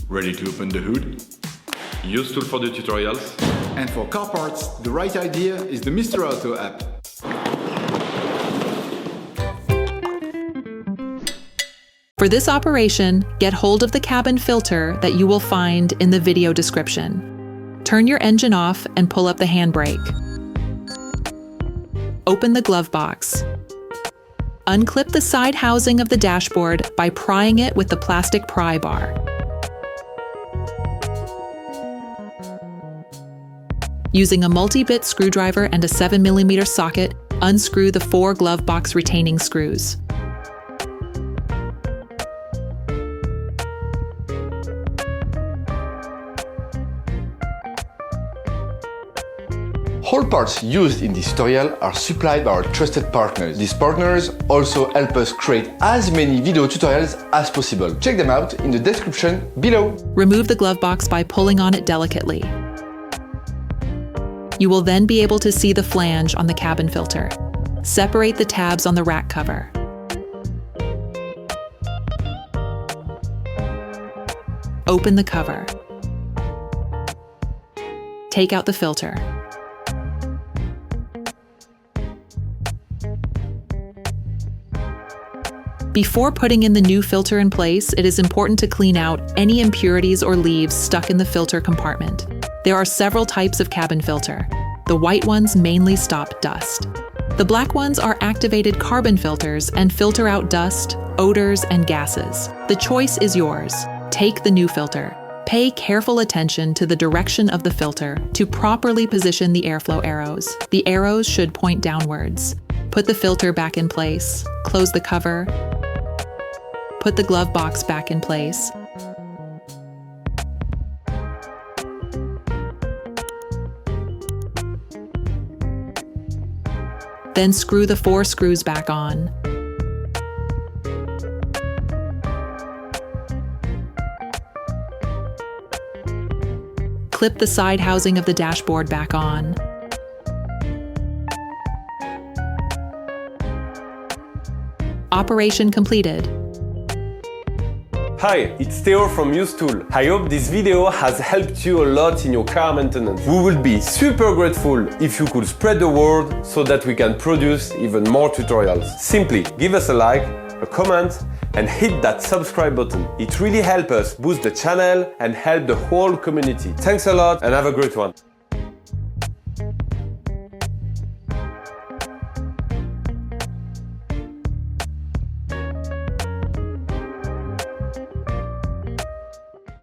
Ready to open the hood? Usetool for the tutorials. And for car parts, the right idea is the Mr. Auto app. For this operation, get hold of the cabin filter that you will find in the video description. Turn your engine off and pull up the handbrake. Open the glove box. Unclip the side housing of the dashboard by prying it with the plastic pry bar. Using a multi-bit screwdriver and a 7mm socket, unscrew the 4 glove box retaining screws. All parts used in this tutorial are supplied by our trusted partners. These partners also help us create as many video tutorials as possible. Check them out in the description below. Remove the glove box by pulling on it delicately. You will then be able to see the flange on the cabin filter. Separate the tabs on the rack cover. Open the cover. Take out the filter. Before putting in the new filter in place, it is important to clean out any impurities or leaves stuck in the filter compartment. There are several types of cabin filter. The white ones mainly stop dust. The black ones are activated carbon filters and filter out dust, odors, and gases. The choice is yours. Take the new filter. Pay careful attention to the direction of the filter to properly position the airflow arrows. The arrows should point downwards. Put the filter back in place. Close the cover. Put the glove box back in place. Then screw the 4 screws back on. Clip the side housing of the dashboard back on. Operation completed. Hi, it's Theo from Usetool. I hope this video has helped you a lot in your car maintenance. We would be super grateful if you could spread the word so that we can produce even more tutorials. Simply give us a like, a comment, and hit that subscribe button. It really helps us boost the channel and help the whole community. Thanks a lot and have a great one.